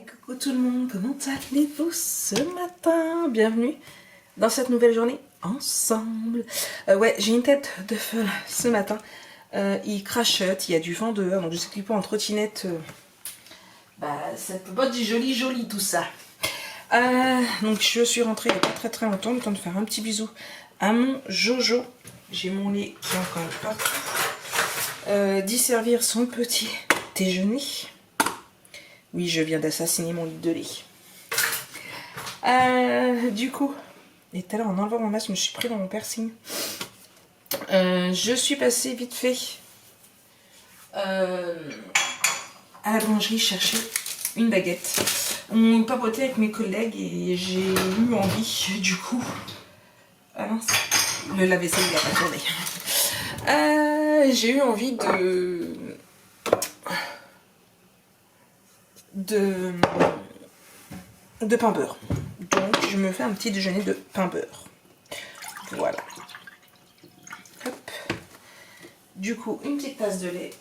Hey, coucou tout le monde, comment allez-vous ce matin? Bienvenue dans cette nouvelle journée ensemble. Ouais, j'ai une tête de feu ce matin. Il crachote, il y a du vent dehors, donc je sais qu'il peut en trottinette. Ça peut pas dire joli tout ça. Donc je suis rentrée il n'y a pas très longtemps, le temps de faire un petit bisou à mon Jojo. J'ai mon lait qui est encore pas. D'y servir son petit déjeuner. Oui, je viens d'assassiner mon litre de lait. Du coup, et tout à l'heure en enlevant mon masque, je me suis pris dans mon piercing. Je suis passée vite fait à la boulangerie chercher une baguette. On papotait avec mes collègues et j'ai eu envie, du coup... Ah mince, le lave-vaisselle il a pas tourné. J'ai eu envie de pain beurre. Donc je me fais un petit déjeuner de pain beurre. Voilà. Hop. Du coup, une petite tasse de lait.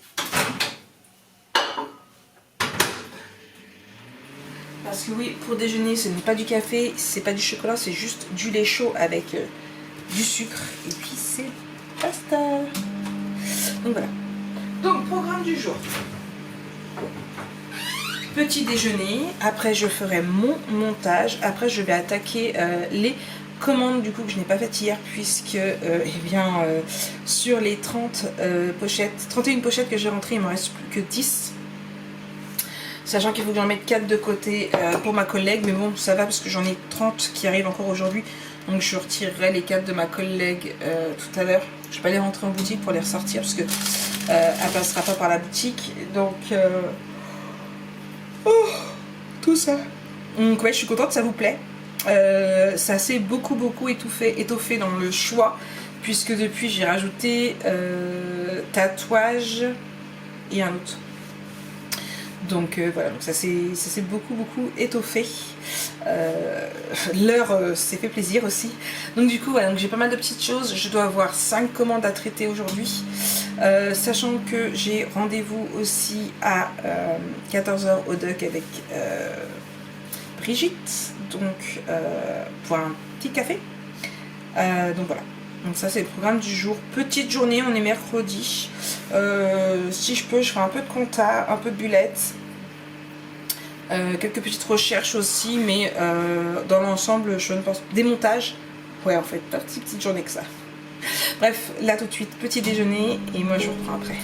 Parce que oui, pour déjeuner, ce n'est pas du café, c'est pas du chocolat, c'est juste du lait chaud avec du sucre. Et puis c'est basta. Donc voilà. Donc, programme du jour. Petit déjeuner, après je ferai mon montage, après je vais attaquer les commandes du coup que je n'ai pas faites hier puisque sur les 31 pochettes que j'ai rentrées, il ne me reste plus que 10. Sachant qu'il faut que j'en mette 4 de côté pour ma collègue, mais bon ça va parce que j'en ai 30 qui arrivent encore aujourd'hui. Donc je retirerai les 4 de ma collègue tout à l'heure. Je vais pas les rentrer en boutique pour les ressortir parce que elle passera pas par la boutique. Donc tout ça. Donc ouais, je suis contente que ça vous plaît. Ça s'est beaucoup étoffé dans le choix puisque depuis j'ai rajouté tatouage et un autre. Donc voilà, donc ça s'est beaucoup étoffé. L'heure s'est fait plaisir aussi. Donc du coup, voilà, donc j'ai pas mal de petites choses. Je dois avoir 5 commandes à traiter aujourd'hui. Sachant que j'ai rendez-vous aussi à 14h au Duck avec Brigitte. Donc pour un petit café. Donc voilà. Donc ça c'est le programme du jour. Petite journée, on est mercredi. Si je peux, je ferai un peu de compta, un peu de bullets. Quelques petites recherches aussi, mais dans l'ensemble, je ne pense pas. Des montages. Ouais, en fait, pas si petite journée que ça. Bref, là tout de suite, petit déjeuner, et moi je vous reprends après.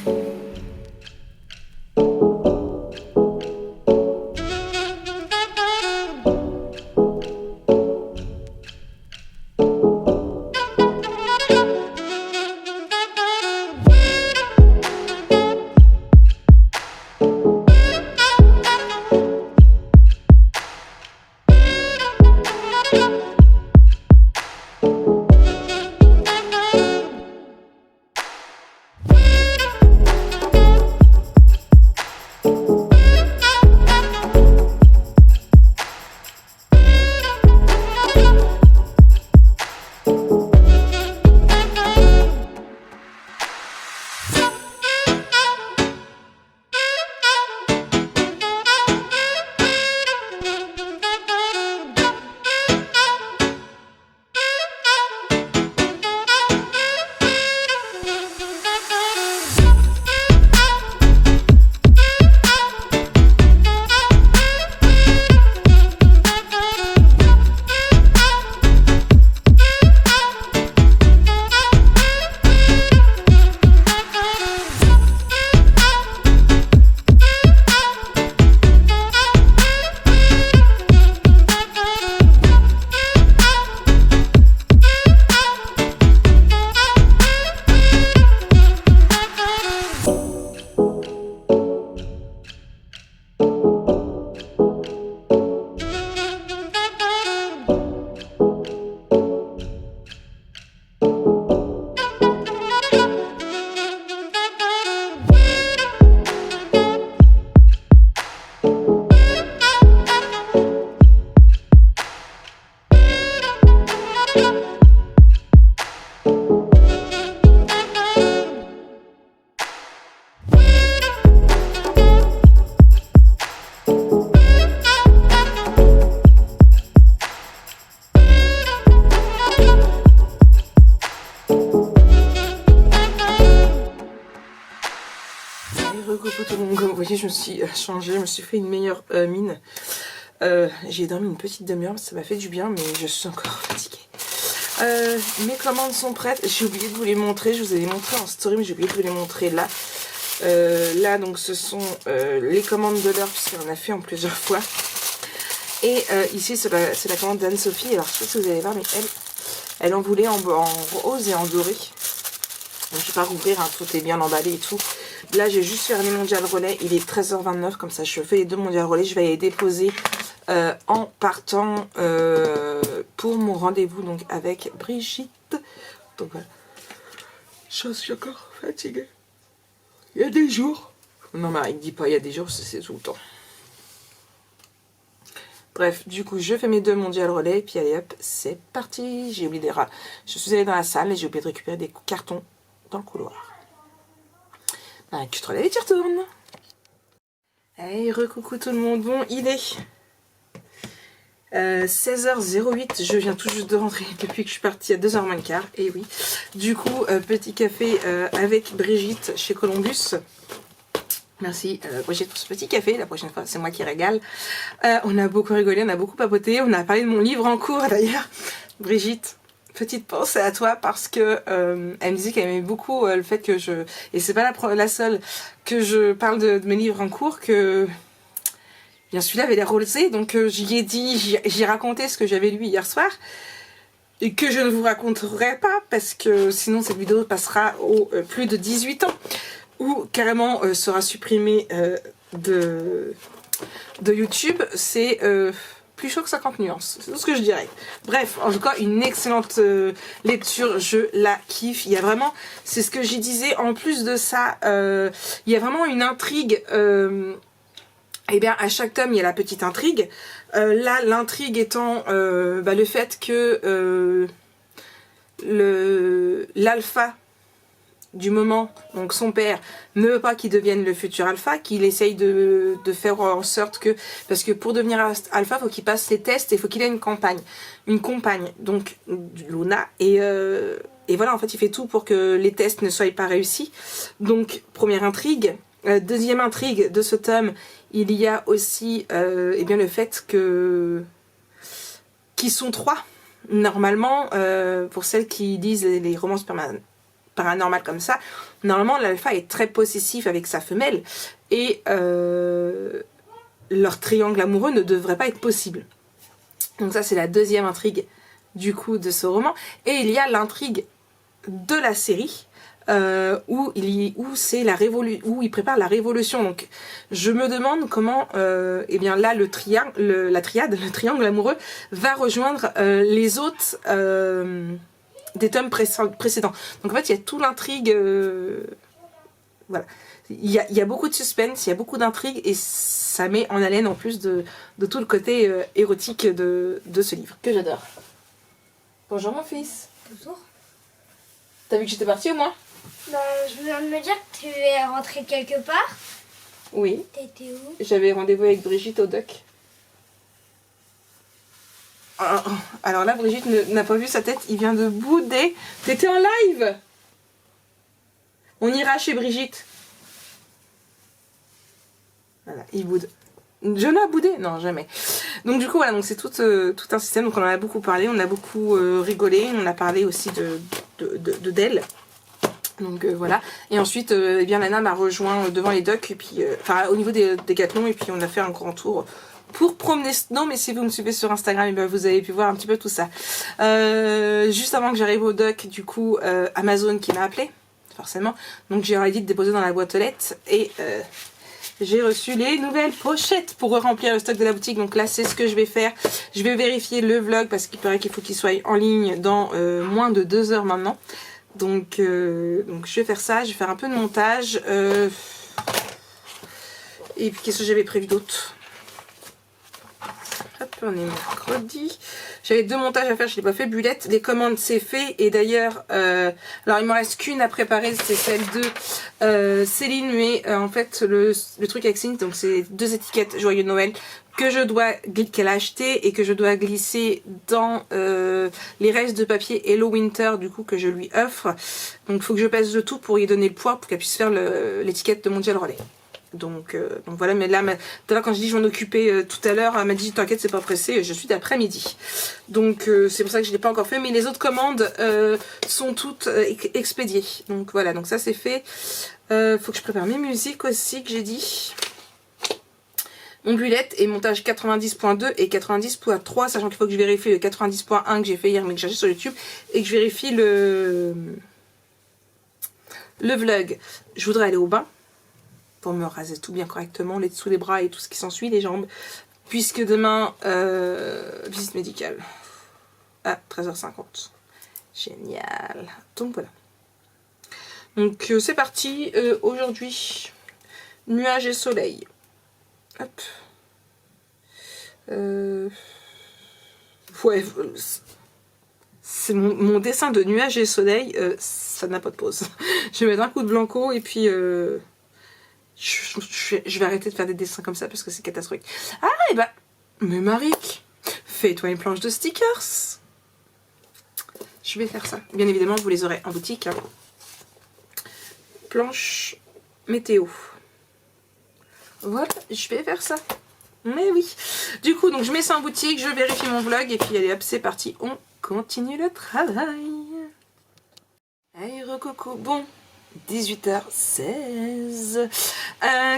voyez, je me suis changée, je me suis fait une meilleure mine. J'ai dormi une petite demi-heure, ça m'a fait du bien, mais je suis encore fatiguée. Mes commandes sont prêtes. J'ai oublié de vous les montrer, je vous ai les montré en story, mais j'ai oublié de vous les montrer là. Là, donc, ce sont les commandes de l'heure, puisqu'on en a fait en plusieurs fois. Et ici, c'est la commande d'Anne-Sophie. Alors, je sais pas si vous allez voir, mais elle en voulait en rose et en doré. Donc, je vais pas rouvrir, hein, tout est bien emballé et tout. Là, j'ai juste fermé mon mondial relais. Il est 13h29, comme ça, je fais les 2 mondial relais. Je vais les déposer en partant pour mon rendez-vous donc avec Brigitte. Donc, voilà. Je suis encore fatiguée. Il y a des jours. Non, mais il dit pas il y a des jours, c'est tout le temps. Bref, du coup, je fais mes 2 mondial relais. Et puis, allez hop, c'est parti. J'ai oublié des rats. Je suis allée dans la salle et j'ai oublié de récupérer des cartons dans le couloir. Tu te relèves et tu retournes. Hey, recoucou tout le monde. Bon, il est 16h08. Je viens tout juste de rentrer depuis que je suis partie à 2h moins le quart. Et oui. Du coup, petit café avec Brigitte chez Columbus. Merci Brigitte pour ce petit café. La prochaine fois, c'est moi qui régale. On a beaucoup rigolé, on a beaucoup papoté. On a parlé de mon livre en cours d'ailleurs. Brigitte, petite pensée à toi parce que elle me disait qu'elle aimait beaucoup le fait que je... Et c'est pas la seule que je parle de mes livres en cours, que... Bien celui-là avait l'air rosé, donc j'y ai dit, j'ai raconté ce que j'avais lu hier soir. Et que je ne vous raconterai pas parce que sinon cette vidéo passera au plus de 18 ans. Ou carrément sera supprimée de YouTube. C'est... plus chaud que 50 nuances, c'est tout ce que je dirais. Bref, en tout cas, une excellente lecture, je la kiffe. Il y a vraiment, c'est ce que j'y disais, en plus de ça, il y a vraiment une intrigue. Eh bien, à chaque tome, il y a la petite intrigue. Là, l'intrigue étant le fait que l'alpha du moment, donc son père, ne veut pas qu'il devienne le futur alpha, qu'il essaye de faire en sorte que... Parce que pour devenir alpha, il faut qu'il passe les tests et il faut qu'il ait une compagne, donc Luna. Et voilà, en fait, il fait tout pour que les tests ne soient pas réussis. Donc, première intrigue. Deuxième intrigue de ce tome, il y a aussi eh bien, le fait que qu'ils sont 3. Normalement, pour celles qui lisent les romances paranormal comme ça, normalement l'alpha est très possessif avec sa femelle et leur triangle amoureux ne devrait pas être possible. Donc ça c'est la deuxième intrigue du coup de ce roman. Et il y a l'intrigue de la série où c'est la révolution, où il prépare la révolution. Donc je me demande comment eh bien là le triangle amoureux va rejoindre les autres des tomes précédents. Donc en fait il y a toute l'intrigue, voilà, il y a beaucoup de suspense, il y a beaucoup d'intrigue et ça met en haleine en plus de tout le côté érotique de ce livre que j'adore. Bonjour mon fils. Bonjour. T'as vu que j'étais partie au moins? Bah, je viens de me dire que tu es rentrée quelque part. Oui. T'étais où? J'avais rendez-vous avec Brigitte au doc. Alors là, Brigitte n'a pas vu sa tête, il vient de bouder. T'étais en live? On ira chez Brigitte. Voilà, il boude. Jonah a boudé? Non, jamais. Donc du coup, voilà, donc c'est tout un système. Donc on en a beaucoup parlé, on a beaucoup rigolé. On a parlé aussi d'elle. Donc voilà. Et ensuite, eh bien, Lana m'a rejoint devant les docks, et puis, enfin, au niveau des Décathlon, et puis on a fait un grand tour pour promener Snow. Mais si vous me suivez sur Instagram, eh bien, vous avez pu voir un petit peu tout ça. Juste avant que j'arrive au dock, du coup, Amazon qui m'a appelé, forcément. Donc j'aurais dit de déposer dans la boîte aux lettres, et j'ai reçu les nouvelles pochettes pour remplir le stock de la boutique. Donc là, c'est ce que je vais faire. Je vais vérifier le vlog parce qu'il paraît qu'il faut qu'il soit en ligne dans moins de 2 heures maintenant. Donc je vais faire ça. Je vais faire un peu de montage. Et puis, qu'est-ce que j'avais prévu d'autre? Hop, on est mercredi. J'avais 2 montages à faire, je l'ai pas fait. Bullet, les commandes c'est fait. Et d'ailleurs, alors il me reste qu'une à préparer, c'est celle de Céline. Mais en fait, le truc avec Céline, donc c'est 2 étiquettes Joyeux Noël que je dois, qu'elle a acheté et que je dois glisser dans les restes de papier Hello Winter du coup que je lui offre. Donc il faut que je pèse le tout pour lui donner le poids pour qu'elle puisse faire l'étiquette de Mondial Relais. Donc voilà, mais là, tout à l'heure quand je dis je vais m'en occuper tout à l'heure, elle m'a dit t'inquiète c'est pas pressé, je suis d'après-midi. Donc c'est pour ça que je ne l'ai pas encore fait, mais les autres commandes sont toutes expédiées. Donc voilà, donc ça c'est fait. Faut que je prépare mes musiques aussi que j'ai dit. Mon bullet et montage 90.2 et 90.3, sachant qu'il faut que je vérifie le 90.1 que j'ai fait hier mais que j'ai cherché sur YouTube et que je vérifie le vlog. Je voudrais aller au bain pour me raser tout bien correctement, les dessous des bras et tout ce qui s'ensuit, les jambes, puisque demain, visite médicale à 13h50. Génial. Donc voilà. Donc c'est parti. Aujourd'hui, nuages et soleil. Hop. Ouais, c'est mon dessin de nuages et soleil, ça n'a pas de pause. Je vais mettre un coup de blanco et puis je vais arrêter de faire des dessins comme ça parce que c'est catastrophique. Ah et bah, mais Maric, fais-toi une planche de stickers. Je vais faire ça. Bien évidemment, vous les aurez en boutique. Hein. Planche météo. Voilà, je vais faire ça. Mais oui. Du coup, donc je mets ça en boutique, je vérifie mon vlog et puis allez hop, c'est parti. On continue le travail. Hey, recoco. Bon, 18h16.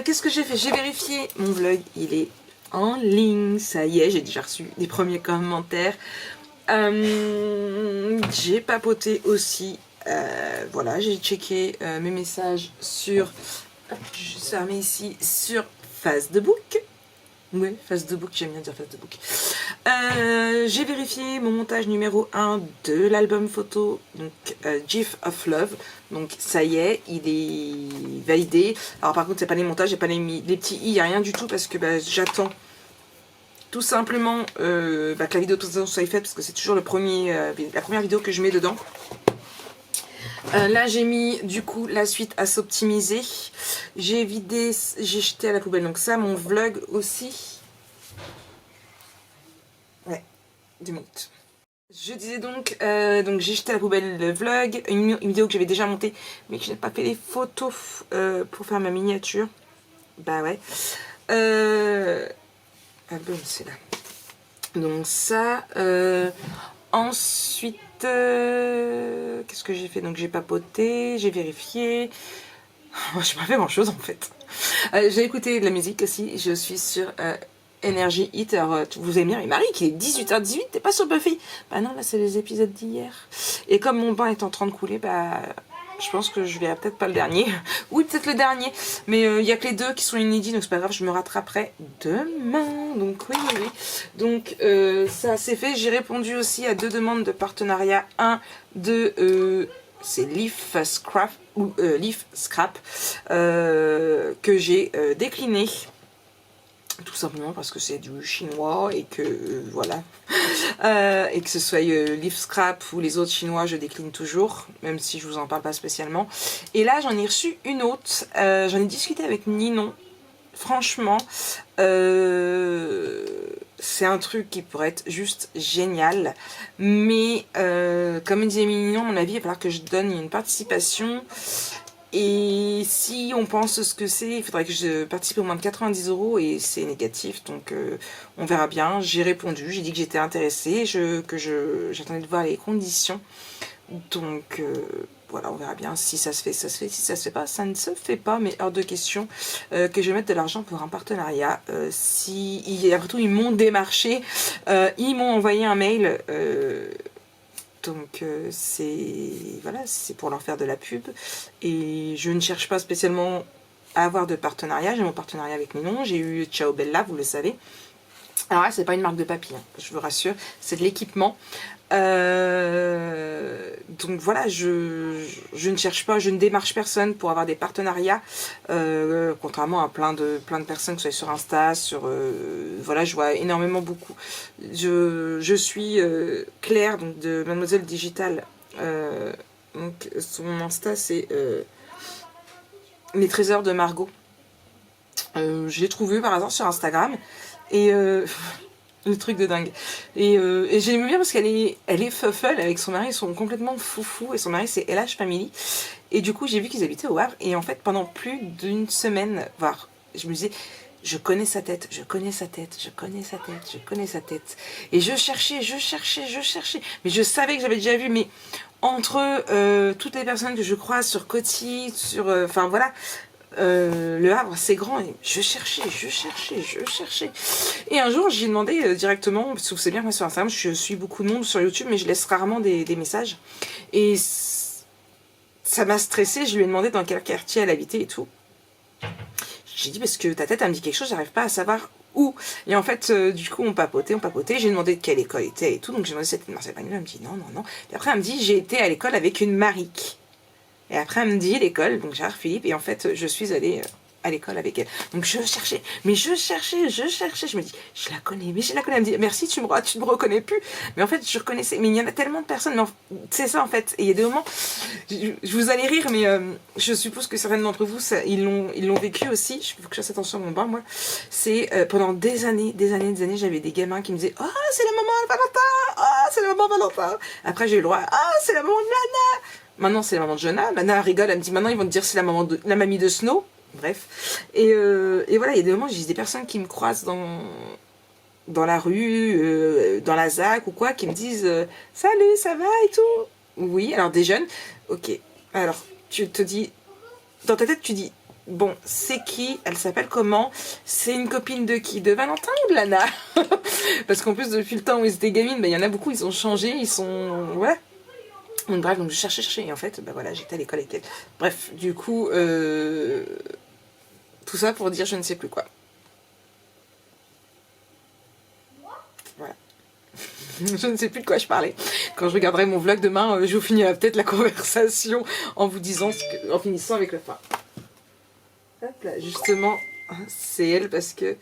Qu'est-ce que j'ai fait? J'ai vérifié mon vlog, il est en ligne. Ça y est, j'ai déjà reçu des premiers commentaires. J'ai papoté aussi. Voilà, j'ai checké mes messages sur... Ça met ici sur Facebook. Oui, Facebook, j'aime bien dire Facebook. J'ai vérifié mon montage numéro 1 de l'album photo, donc GIF of Love. Donc ça y est, il est validé. Alors par contre, c'est pas les montages, j'ai pas les petits i, il n'y a rien du tout parce que j'attends tout simplement que la vidéo de toute façon soit faite parce que c'est toujours la première vidéo que je mets dedans. Là j'ai mis du coup la suite à s'optimiser. J'ai vidé, j'ai jeté à la poubelle. Donc ça, mon vlog aussi. Ouais, 2 minutes. Je disais donc j'ai jeté à la poubelle le vlog, une vidéo que j'avais déjà montée, mais que je n'ai pas fait les photos pour faire ma miniature. Bah ouais. Ah bon, c'est là. Donc ça. Ensuite. Qu'est-ce que j'ai fait? Donc j'ai papoté, j'ai vérifié. Je n'ai pas fait grand chose en fait. J'ai écouté de la musique aussi. Je suis sur Energy Hit. Alors vous allez me dire, mais Marie, qui est 18h18, t'es pas sur Buffy? Bah non, là c'est les épisodes d'hier. Et comme mon bain est en train de couler, je pense que je verrai peut-être pas le dernier. Oui, peut-être le dernier. Mais il n'y a que les deux qui sont inédits, donc c'est pas grave, je me rattraperai demain. Donc oui. Donc ça c'est fait. J'ai répondu aussi à 2 demandes de partenariat. Un de c'est Leaf Scrap que j'ai décliné. Tout simplement parce que c'est du chinois et que voilà. Et que ce soit Leaf Scrap ou les autres chinois, je décline toujours, même si je vous en parle pas spécialement. Et là, j'en ai reçu une autre. J'en ai discuté avec Ninon. Franchement, c'est un truc qui pourrait être juste génial. Mais comme disait Ninon, à mon avis, il va falloir que je donne une participation. Et si on pense ce que c'est, il faudrait que je participe au moins de 90 € et c'est négatif, donc on verra bien. J'ai répondu, j'ai dit que j'étais intéressée, j'attendais de voir les conditions. Donc voilà, on verra bien. Si ça se fait, ça se fait. Si ça se fait pas, ça ne se fait pas. Mais hors de question que je mette de l'argent pour un partenariat. Après tout, ils m'ont démarché, ils m'ont envoyé un mail. Donc voilà, c'est pour leur faire de la pub. Et je ne cherche pas spécialement à avoir de partenariat. J'ai mon partenariat avec Ninon. J'ai eu Ciao Bella, vous le savez. Alors là, c'est pas une marque de papier, hein, je vous rassure. C'est de l'équipement. Donc voilà, je ne cherche pas, je ne démarche personne pour avoir des partenariats, contrairement à plein de personnes, que ce soit sur Insta, voilà, je vois énormément beaucoup. Je suis Claire, donc de Mademoiselle Digital, donc son Insta c'est Les Trésors de Margot. Je l'ai trouvé par hasard sur Instagram et le truc de dingue. Et j'aime bien parce qu'elle est fuffle avec son mari, ils sont complètement foufou. Et son mari, c'est LH Family. Et du coup, j'ai vu qu'ils habitaient au Havre. Et en fait, pendant plus d'une semaine, voire je me disais, je connais sa tête, je connais sa tête, je connais sa tête, je connais sa tête. Et je cherchais, mais je savais que j'avais déjà vu, mais entre toutes les personnes que je croise sur Coty, sur, enfin voilà, le Havre, c'est grand, et je cherchais. Et un jour, j'ai demandé directement, parce que vous savez bien, moi sur Instagram, je suis beaucoup de monde, sur YouTube, mais je laisse rarement des messages. Et ça m'a stressée, je lui ai demandé dans quel quartier elle habitait et tout. J'ai dit, parce que ta tête, elle me dit quelque chose, j'arrive pas à savoir où. Et en fait, du coup, on papotait, j'ai demandé de quelle école était et tout, donc j'ai demandé si c'était une Marseille. Elle me dit non. Et après, elle me dit, j'ai été à l'école avec une Marique. Et après, elle me dit l'école, donc Gérard Philippe, et en fait, je suis allée à l'école avec elle. Donc je cherchais, je me dis, je la connais, mais je la connais. Elle me dit, merci, tu ne me reconnais plus. Mais en fait, je reconnaissais, mais il y en a tellement de personnes, mais c'est ça en fait. Et il y a des moments, je vous allez rire, mais je suppose que certains d'entre vous, ils l'ont vécu aussi. Il faut que je fasse attention à mon bain, moi. C'est pendant des années, j'avais des gamins qui me disaient, oh, c'est la maman de Valentin, oh, c'est la maman de Valentin. Après, j'ai eu le droit, ah, c'est la maman de Lana. Maintenant, c'est la maman de Jonah. Lana rigole, elle me dit, maintenant, ils vont te dire, c'est la mamie de Snow. Bref. Et voilà, il y a des moments, j'ai des personnes qui me croisent dans la rue, dans la ZAC ou quoi, qui me disent salut, ça va et tout. Oui, alors des jeunes, ok. Alors, tu te dis, dans ta tête, tu dis, bon, c'est qui? Elle s'appelle comment? C'est une copine de qui? De Valentin ou de Lana? Parce qu'en plus, depuis le temps où ils étaient gamines, il y en a beaucoup, ils ont changé, ils sont... Ouais. Donc bref, donc je cherchais, et en fait, voilà, j'étais à l'école avec elle. Bref, du coup, tout ça pour dire je ne sais plus quoi. Voilà. Je ne sais plus de quoi je parlais. Quand je regarderai mon vlog demain, je vous finirai peut-être la conversation en vous disant, en finissant avec le fin. Hop là, justement, c'est elle parce que...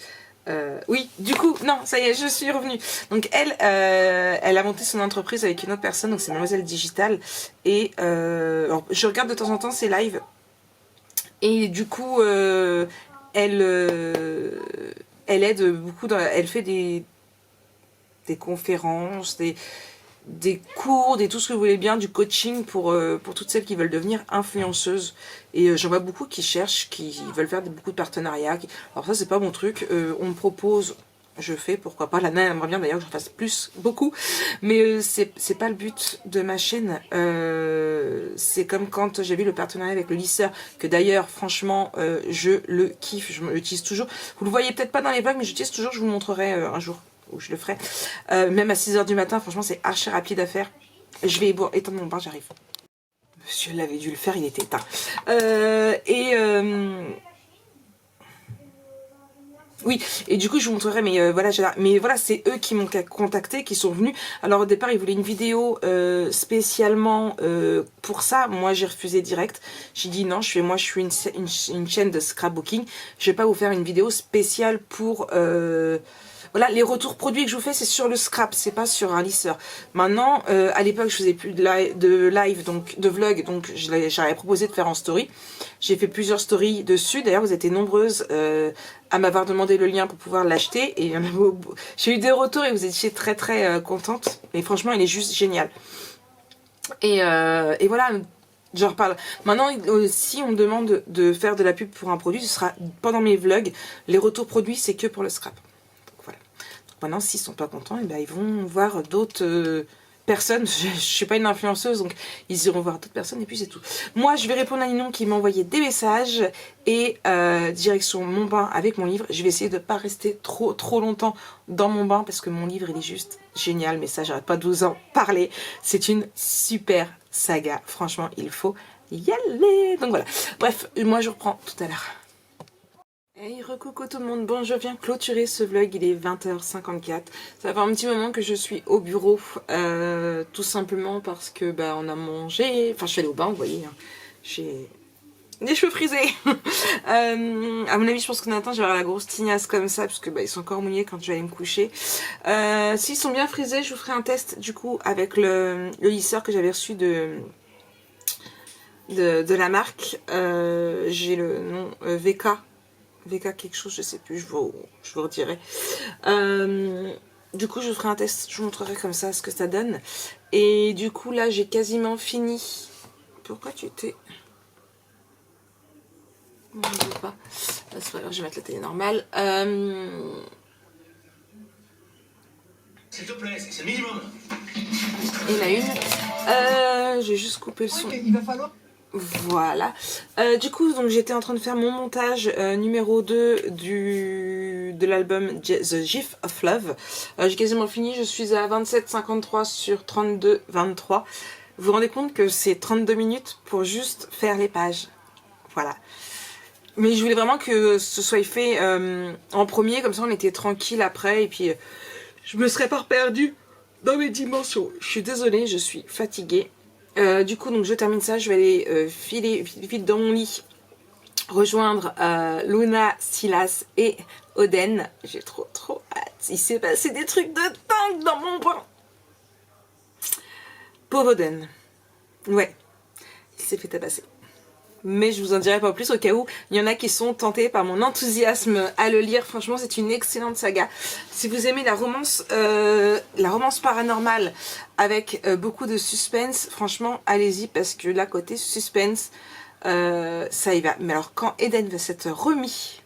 oui, du coup, non, ça y est, je suis revenue. Donc elle a monté son entreprise avec une autre personne, donc c'est Mademoiselle Digital. Et alors, je regarde de temps en temps ses lives. Et du coup, elle aide beaucoup, elle fait des conférences, des cours, tout ce que vous voulez bien, du coaching pour toutes celles qui veulent devenir influenceuses. Et j'en vois beaucoup qui cherchent, qui veulent faire beaucoup de partenariats. Alors ça, c'est pas mon truc. On me propose, je fais, pourquoi pas. Lana aimerait bien d'ailleurs que j'en fasse beaucoup. Mais c'est pas le but de ma chaîne. C'est comme quand j'ai vu le partenariat avec le lisseur, que d'ailleurs, franchement, je le kiffe. Je l'utilise toujours. Vous le voyez peut-être pas dans les vlogs, mais j'utilise toujours. Je vous le montrerai un jour. Où je le ferai. Même à 6h du matin, franchement, c'est archi rapide à faire. Je vais éteindre mon bain, j'arrive. Monsieur l'avait dû le faire, il était éteint. Oui, et du coup, je vous montrerai, mais voilà, c'est eux qui m'ont contacté, qui sont venus. Alors, au départ, ils voulaient une vidéo spécialement pour ça. Moi, j'ai refusé direct. J'ai dit non, moi, je suis une chaîne de scrapbooking. Je vais pas vous faire une vidéo spéciale pour... Voilà, les retours produits que je vous fais, c'est sur le scrap, c'est pas sur un lisseur. Maintenant, à l'époque, je faisais plus de live, donc de vlog, donc j'avais proposé de faire en story. J'ai fait plusieurs stories dessus. D'ailleurs, vous étiez nombreuses à m'avoir demandé le lien pour pouvoir l'acheter. Et j'ai eu des retours et vous étiez très très contentes. Et franchement, il est juste génial. Et voilà. J'en reparle. Maintenant, si on me demande de faire de la pub pour un produit, ce sera pendant mes vlogs. Les retours produits, c'est que pour le scrap. Maintenant, s'ils sont pas contents, ils vont voir d'autres personnes. Je suis pas une influenceuse, donc ils iront voir d'autres personnes et puis c'est tout. Moi, je vais répondre à Ninon qui m'a envoyé des messages et direction mon bain avec mon livre. Je vais essayer de pas rester trop longtemps dans mon bain parce que mon livre, il est juste génial. Mais ça, j'arrête pas de vous en parler. C'est une super saga. Franchement, il faut y aller. Donc voilà. Bref, moi, je reprends tout à l'heure. Hey, recoucou tout le monde, bon je viens clôturer ce vlog, il est 20h54, ça fait un petit moment que je suis au bureau, tout simplement parce que on a mangé, enfin je suis allée au bain, vous voyez, hein. J'ai des cheveux frisés. À mon avis je pense que matin je vais avoir la grosse tignasse comme ça, parce que ils sont encore mouillés quand je vais aller me coucher. S'ils sont bien frisés, je vous ferai un test du coup avec le lisseur que j'avais reçu de la marque, j'ai le nom VK quelque chose, je sais plus, je vous redirai. Du coup, je ferai un test, je vous montrerai comme ça ce que ça donne. Et du coup, là, j'ai quasiment fini. Pourquoi tu t'es... Non, je ne veux pas. C'est pas grave, je vais mettre la télé normale. S'il te plaît, c'est le minimum. Il y en a une. Je vais juste couper le son. Ouais, il va falloir. Voilà. Du coup, donc j'étais en train de faire mon montage numéro 2 de l'album The GIF of Love. J'ai quasiment fini, je suis à 27,53 sur 32,23. Vous vous rendez compte que c'est 32 minutes pour juste faire les pages. Voilà. Mais je voulais vraiment que ce soit fait en premier, comme ça on était tranquille après, et puis je me serais pas perdue dans mes dimensions. Je suis désolée, je suis fatiguée. Du coup, donc je termine ça, je vais aller filer vite dans mon lit, rejoindre Luna, Silas et Oden. J'ai trop hâte. Il s'est passé des trucs de dingue dans mon bain. Pauvre Oden. Ouais, il s'est fait tabasser. Mais je vous en dirai pas plus au cas où il y en a qui sont tentés par mon enthousiasme à le lire. Franchement, c'est une excellente saga. Si vous aimez la romance paranormale avec beaucoup de suspense, franchement, allez-y parce que là, côté suspense, ça y va. Mais alors, quand Eden va s'être remis,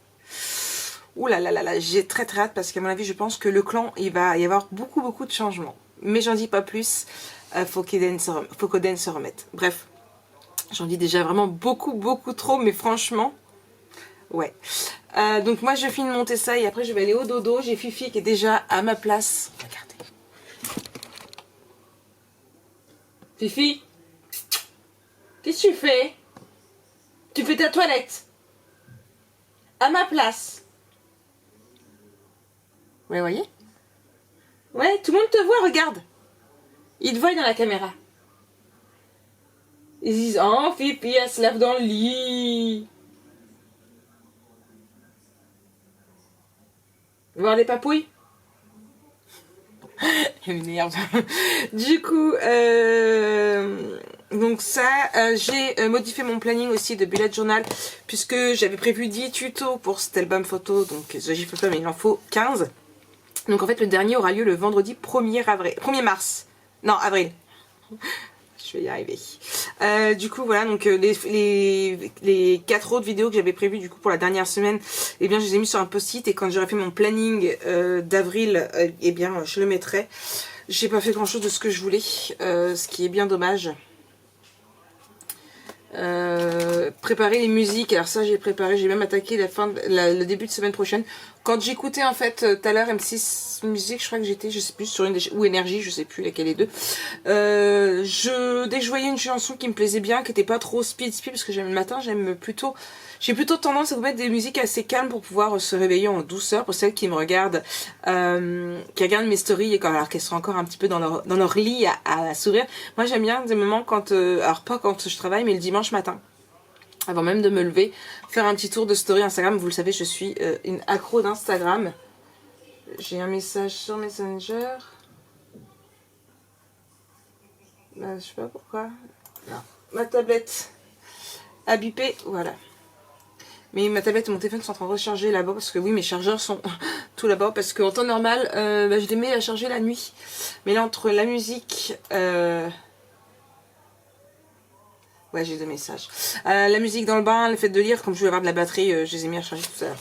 ouh là là là là, j'ai très hâte parce qu'à mon avis, je pense que le clan, il va y avoir beaucoup de changements. Mais j'en dis pas plus. Faut qu'Oden se remette. Bref. J'en dis déjà vraiment beaucoup trop, mais franchement, ouais. Donc moi je finis de monter ça et après je vais aller au dodo. J'ai Fifi qui est déjà à ma place. Regardez. Fifi, qu'est-ce que tu fais? Tu fais ta toilette. À ma place. Ouais, voyez? Ouais, tout le monde te voit, regarde. Il te voit dans la caméra. Ils disent, oh, Fifi, elle se lève dans le lit. Voir des papouilles. Elle m'énerve. Du coup, donc ça, j'ai modifié mon planning aussi de bullet journal, puisque j'avais prévu 10 tutos pour cet album photo, donc The GIF of Love, mais il en faut 15. Donc en fait, le dernier aura lieu le vendredi 1er mars. Non, avril. Je vais y arriver. Du coup, voilà, donc les 4 autres vidéos que j'avais prévues du coup pour la dernière semaine, eh bien, je les ai mis sur un post-it et quand j'aurai fait mon planning d'avril, eh bien, je le mettrai. J'ai pas fait grand-chose de ce que je voulais, ce qui est bien dommage. Préparer les musiques, alors ça j'ai préparé, j'ai même attaqué le début de semaine prochaine. Quand j'écoutais en fait tout à l'heure M6 Musique, je crois que j'étais, je sais plus, sur une ou Énergie, je sais plus laquelle des deux. Dès que je voyais une chanson qui me plaisait bien, qui était pas trop speed, parce que le matin j'ai plutôt tendance à vous mettre des musiques assez calmes pour pouvoir se réveiller en douceur, pour celles qui me regardent, qui regardent mes stories, alors qu'elles sont encore un petit peu dans leur lit à sourire. Moi j'aime bien des moments quand, alors pas quand je travaille, mais le dimanche matin, avant même de me lever, faire un petit tour de story Instagram. Vous le savez, je suis une accro d'Instagram. J'ai un message sur Messenger. Je sais pas pourquoi. Non. Ma tablette a bipé, voilà. Mais ma tablette et mon téléphone sont en train de recharger là-bas parce que oui, mes chargeurs sont tout là-bas parce qu'en temps normal, je les mets à charger la nuit. Mais là, entre la musique... Ouais, j'ai 2 messages. La musique dans le bain, le fait de lire, comme je voulais avoir de la batterie, je les ai mis à charger tout à l'heure.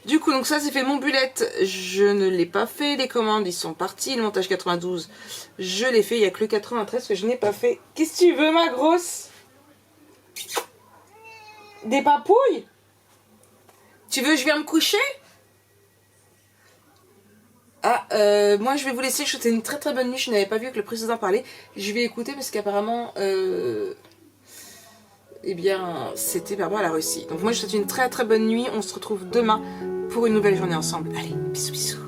Du coup, donc ça, c'est fait mon bullet. Je ne l'ai pas fait. Les commandes, ils sont partis. Le montage 92, je l'ai fait. Il n'y a que le 93 que je n'ai pas fait. Qu'est-ce que tu veux, ma grosse? Des papouilles? Tu veux que je vienne me coucher? Ah, moi je vais vous laisser. Je souhaite une très bonne nuit. Je n'avais pas vu que le précédent parlait. Je vais écouter parce qu'apparemment... eh bien, c'était par rapport à la Russie. Donc moi, je vous souhaite une très bonne nuit. On se retrouve demain pour une nouvelle journée ensemble. Allez, bisous.